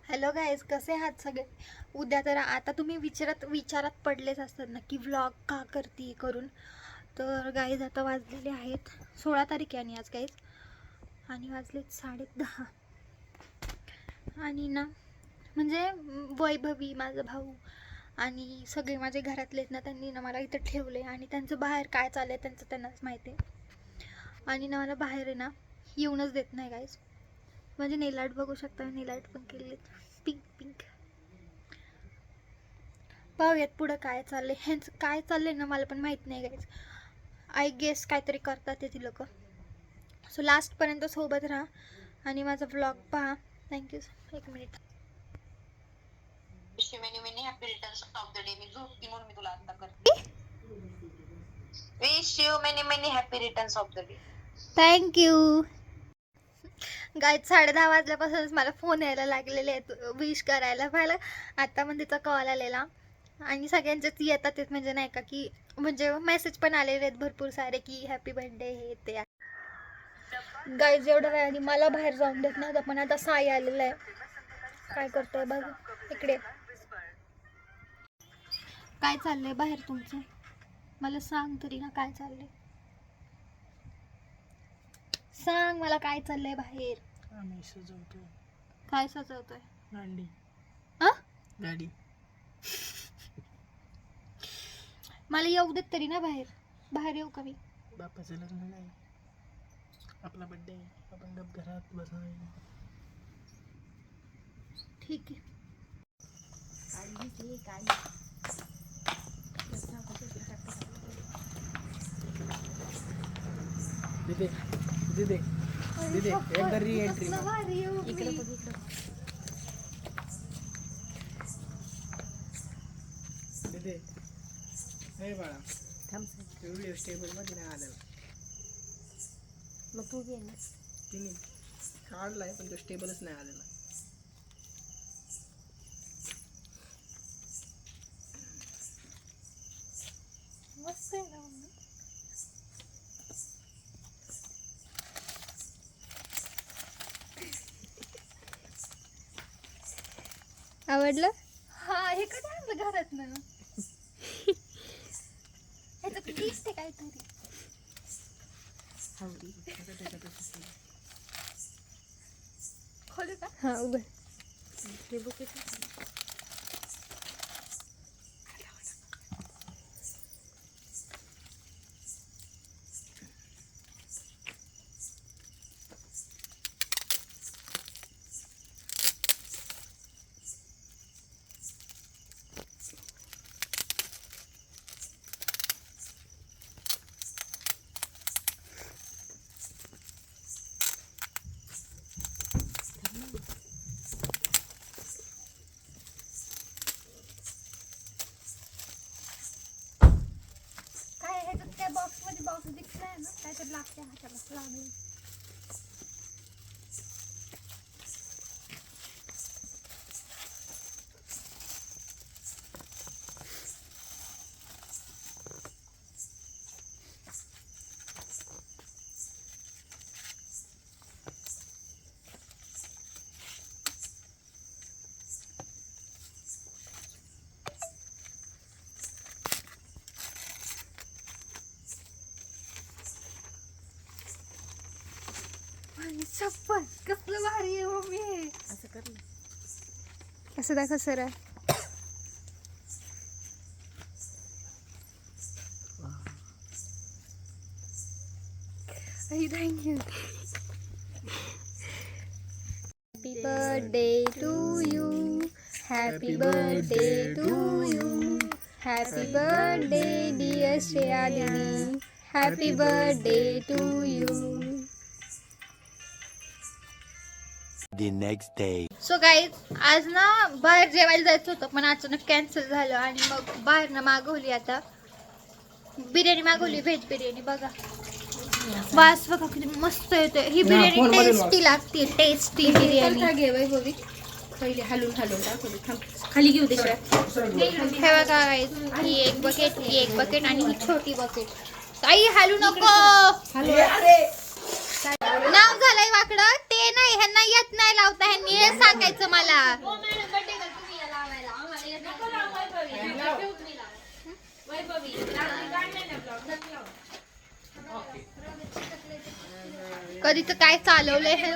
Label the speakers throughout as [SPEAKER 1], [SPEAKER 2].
[SPEAKER 1] Hello guys, कसे आहात सगळे. उद्या तर आता तुम्ही विचारात पडलेच असतात ना की व्लॉग का करते करून. तर गाईज आता वाजलेले आहेत 16 तारीख आहे आणि आज गाईज आणि वाजलेत 10:30. आणि ना म्हणजे वैभवी माझा भाऊ आणि सगळे माझे घरातलेत ना, त्यांनी ना मला इथं ठेवले आणि त्यांचं बाहेर काय चाललं आहे त्यांचं त्यांनाच माहिती आहे. आणि ना मला बाहेर आहे ना येऊनच देत नाही गाईज. म्हणजे नेल आर्ट बघू शकता, नेल आर्ट पण केलेले पिंक पिंक. पाहूयात पुढं काय चाललंय. ह्यांचं काय चाललंय ना मला पण माहीत नाही गाईज. आय गेस काहीतरी करतात ते लोक. सो लास्टपर्यंत सोबत राहा आणि माझा व्लॉग पहा. थँक्यू. एक minute.
[SPEAKER 2] Many happy returns of the day. मी झोपती म्हणून मी तुला आता करते. Wish you many happy returns of the day.
[SPEAKER 1] Thank you guys. 10:30 वाजल्यापासूनच मला फोन यायला लागलेले आहेत विश करायला. मला आता पण तिचा कॉल आलेला आणि सगळ्यांचेच येतात तेच, म्हणजे नाही का की म्हणजे मेसेज पण आलेले आहेत भरपूर सारे की हॅपी बर्थडे हे ते. गाईज एवढं वेळाने मला बाहेर जाऊन देत नव्हतं, पण आता साई आलेलं आहे. काय करतोय बघ इकडे. काय चाललंय बाहेर तुमचं? मला सांग तरी ना काय चाललंय. सांग मला काय चाललंय बाहेर.
[SPEAKER 3] आम्ही सजवतोय.
[SPEAKER 1] काय सजवतोय?
[SPEAKER 3] गाडी.
[SPEAKER 1] आ?
[SPEAKER 3] गाडी.
[SPEAKER 1] मला येऊ देत तरी ना बाहेर. बाहेर येऊ का मी?
[SPEAKER 3] बापाचं लग्न नाही, आपला बर्थडे, आपण गप घरात बसाय.
[SPEAKER 1] ठीक आहे.
[SPEAKER 3] दिदे दिदे दिदे एकदा री एंट्री
[SPEAKER 1] इकडे बघ इकडे.
[SPEAKER 3] दिदे. हे बाळा व्हिडिओ स्टेबल मध्ये नाही आलेला.
[SPEAKER 1] मग तू घे ना.
[SPEAKER 3] तिने काढलाय पण तो स्टेबलच नाही आलेला.
[SPEAKER 1] मस्त आहे ना. आवडलं? हा, हे कधी आणलं घरात ना. ह्याचं दिसते काहीतरी. खोलू का? हा उघड. ते बुकेट बॉक्स दिसलाय ना, काहीतरी लागते हाताला लागेल. चप्पल कसलं भारी आहे मम्मी. असं कर ना, असं दाखव sir. Thank you. Happy birthday to you. Happy birthday to you. Happy birthday dear Shreya didi. Happy birthday to you.
[SPEAKER 4] The next day.
[SPEAKER 1] So guys, आज ना बाहेर जेवायला जायचं होतं पण अचानक कॅन्सल झालं आणि मग बाहेर ना मागवली. आता बिर्याणी मागवली, व्हेज बिर्याणी. बघा वास बघा किती मस्त येते. ही बिर्याणी टेस्टी लागते, टेस्टी बिर्याणी.
[SPEAKER 2] पहिले हलून खाली घेऊ दे.
[SPEAKER 1] हे बघा गाईज, ही एक बकेट, ही एक बकेट आणि ही छोटी बकेट. काही हलू नको. नाव झालंय वाकडं ते नाही, ह्यांना येत नाही लावता, ह्यांनी हे सांगायचं मला. कधी तर काय चालवलंय हे.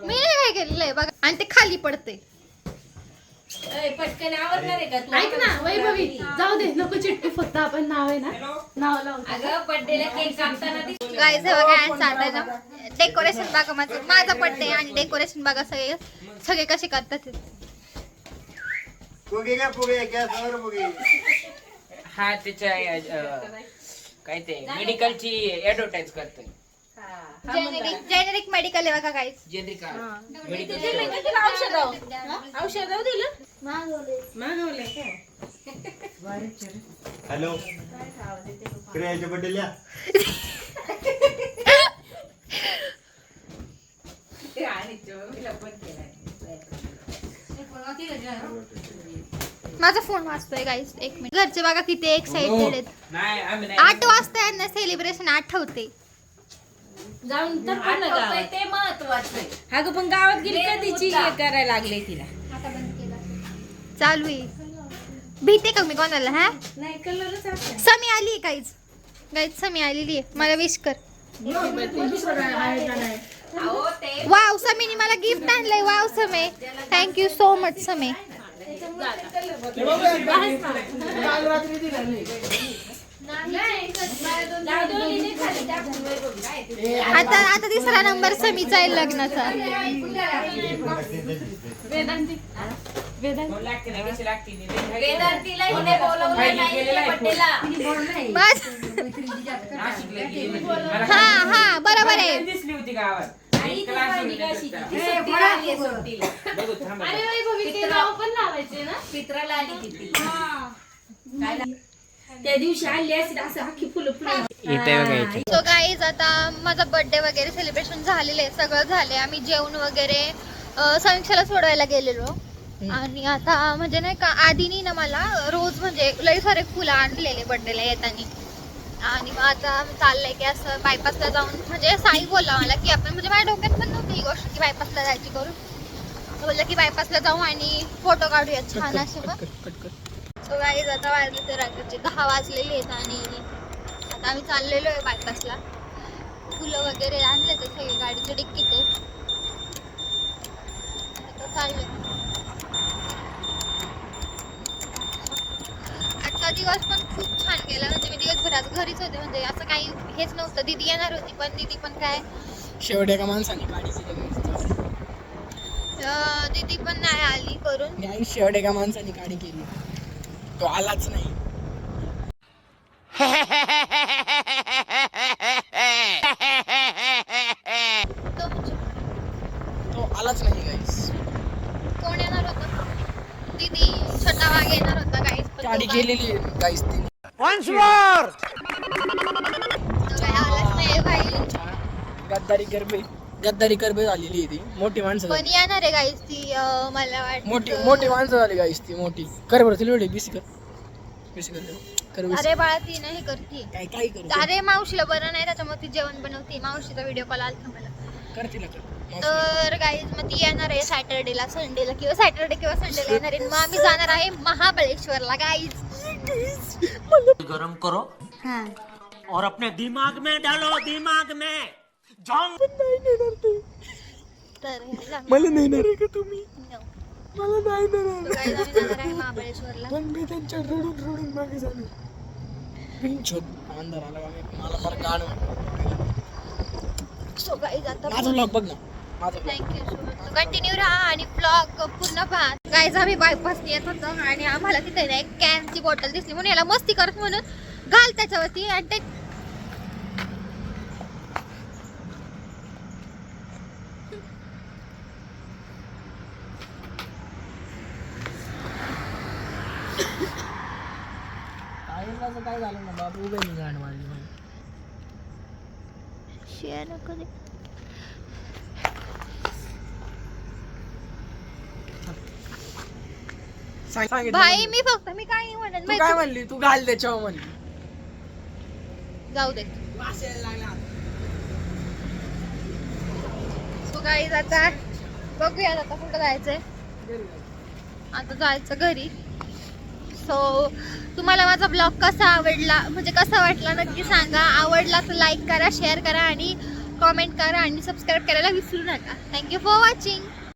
[SPEAKER 1] मी नाही काय केलेलं आहे बघा, आणि ते खाली पडते.
[SPEAKER 5] पटकन आवडणार आहे का तू?
[SPEAKER 3] ऐक ना वैभवी, जाऊ दे नको चिटकू, फक्त आपण नाव आहे ना, नाव लावू.
[SPEAKER 5] अगं बर्थडेला केक कापताना
[SPEAKER 1] गाईज हे बघा आता ना डेकोरेशन बघा, माझा बर्थडे आणि डेकोरेशन बघा सगळे कसे करतात ते.
[SPEAKER 6] हा त्याच्या काय ते मेडिकलची ऍडव्हर्टाइज करतोय.
[SPEAKER 1] जेनेरिक मेडिकल आहे बघा गाईज.
[SPEAKER 6] जेंद्रिका
[SPEAKER 5] औषध दिलं
[SPEAKER 3] मागवले काय?
[SPEAKER 7] हॅलो श्रेयाच्या बड्डेला
[SPEAKER 1] माझा फोन वाजतोय गाईज, 1 मिनिट. घरचे बघा किती एक्साइटेड आहेत.
[SPEAKER 6] नाही आम्ही
[SPEAKER 1] 8 वाजता यांना सेलिब्रेशन आठवते.
[SPEAKER 5] जाऊन तर पण गावात ते महत्वाचं आहे. अगं पण गावात गेली कधीची हे करायला लागले तिला.
[SPEAKER 1] चालू आहे. भीते का मी कोणाला? हा
[SPEAKER 5] नाही कलरच असं
[SPEAKER 1] समी आली गाईज. गाईज समी आलेली आहे, मला विश कर.
[SPEAKER 5] अहो ते
[SPEAKER 1] वाव, समीने मला गिफ्ट आणलंय. वाव समे, थँक्यू सो मच समे. आता तिसरा नंबर समीचा आहे लग्नाचा.
[SPEAKER 5] वेदांतीला हिने बोलवलं नाही बर्थडेला.
[SPEAKER 1] बस. हा बरोबर आहे.
[SPEAKER 6] दिसली होती गावात.
[SPEAKER 5] आणि ती पाहिली कशी ती सुट्टीला आली आहे सुट्टीला.
[SPEAKER 6] बघू थांबा.
[SPEAKER 3] अरे वैभवी, ते नाव पण लावायचे ना.
[SPEAKER 5] पित्राला आली किती त्या दिवशी आली असेल असं अख्खी फुलं फुलं.
[SPEAKER 1] सो गाईज आता माझा बर्थडे वगैरे सेलिब्रेशन झालेलं आहे, सगळं झालंय. आम्ही जेवण वगैरे समीक्षाला सोडवायला गेलेलो. आणि आता म्हणजे नाही का आधीनी ना मला रोज म्हणजे लई सारे फुलं आणलेले बर्थडेला येताना. आणि मग आता चाललंय की असं बायपासला जाऊन, म्हणजे साई बोलला मला की आपण, म्हणजे माझ्या डोक्यात पण नव्हती ही गोष्ट की बायपासला जायची करून. बोललं की बायपासला जाऊ आणि फोटो काढूया छान असे. सो गाईज आता वाजले ते रात्रीचे 10 वाजलेले आहेत आणि आता आम्ही चाललेलो आहे बायपासला. फुलं वगैरे आणले ते सगळे गाडीच्या डिक्कीत आहे. आता चाललोय. आजचा दिवस पण खूप छान गेला. म्हणजे मी दिवसभर आज घरीच होते, म्हणजे असं काही हेच नव्हतं. दीदी येणार होती पण दीदी पण काय
[SPEAKER 3] शेवट्या का माणसाने गाडी केली.
[SPEAKER 1] दीदी पण नाही आली करून.
[SPEAKER 3] नाही, शेवट्या का माणसाने गाडी केली, तो आलाच नाही. तो आलाच नाही गाईस.
[SPEAKER 1] कोण येणार होतं? दीदी छोटा वाघ येणार होता गाईस, पण तो
[SPEAKER 3] गाडी
[SPEAKER 1] काय-
[SPEAKER 3] केलेली आहे गाईस तिने.
[SPEAKER 1] तो काय आलाच नाही भाई.
[SPEAKER 3] गद्दारी करबे झालेली आहे ती. मोठी माणसं
[SPEAKER 1] पण येणार आहे गाईस ती. मला वाटतं
[SPEAKER 3] मोठी माणसं झाली गाईस ती. मोठी कर बरं तिला एवढी बिसी कर कर बिसी.
[SPEAKER 1] अरे बाळा ती नाही करते.
[SPEAKER 3] काय करू
[SPEAKER 1] अरे मावशीला बरं नाही त्याच्यामुळे ती जेवण बनवते. मावशीचा व्हिडिओ कॉल आलता मला.
[SPEAKER 3] कर तिला कर.
[SPEAKER 1] तर गाईज मग ती येणार आहे सॅटर्डेला, संडेला किंवा सॅटर्डे किंवा संडेला येणार आहे. मग आम्ही जाणार आहे महाबळेश्वरला गाईज.
[SPEAKER 8] गरम करो और अपने दिमाग में डालो, दिमाग में जाऊं।
[SPEAKER 1] तर
[SPEAKER 3] मला नाही ना रे का तुम्ही,
[SPEAKER 1] No.
[SPEAKER 3] मला नाही ना
[SPEAKER 1] So guys, आम्ही जाणार आहे महाबळेश्वरला.
[SPEAKER 3] पण मी त्यांच्या रडून मागे झालो. पिंचोत अंधार आला का मला फार गाणं.
[SPEAKER 1] सो गाईज आता
[SPEAKER 3] माझा ब्लॉग बघ ना, माझा vlog.
[SPEAKER 1] Thank you so much. Continue राहा आणि ब्लॉग पूर्ण पहा. गाईज आम्ही बायपास येत होतो आणि आम्हाला तिथे ना एक कॅनची बॉटल दिसली, म्हणून याला मस्ती करत म्हणून घाल त्याच्यावरती. आणि ते
[SPEAKER 3] टायरलाचं काय झालं ना बाबू, उभे मी गाणं मारली.
[SPEAKER 1] शेअर नको दे.
[SPEAKER 3] सांगितलं
[SPEAKER 1] भाई
[SPEAKER 3] म्हणजे.
[SPEAKER 1] मी फक्त मी काय नाही म्हणत
[SPEAKER 3] तू
[SPEAKER 1] माहिती.
[SPEAKER 3] काय म्हणली, तू घाल त्याच्यावर म्हणली.
[SPEAKER 1] जाऊ दे.
[SPEAKER 3] वास यायला लागला
[SPEAKER 1] सो गाईज आता बघूयात आता कुठं जायचंय. आता जायचं घरी. सो तुम्हाला माझा ब्लॉग कसा आवडला म्हणजे कसा वाटला नक्की सांगा. आवडला तर लाईक करा, शेअर करा आणि कॉमेंट करा आणि सबस्क्राईब करायला विसरू नका. Thank you for watching.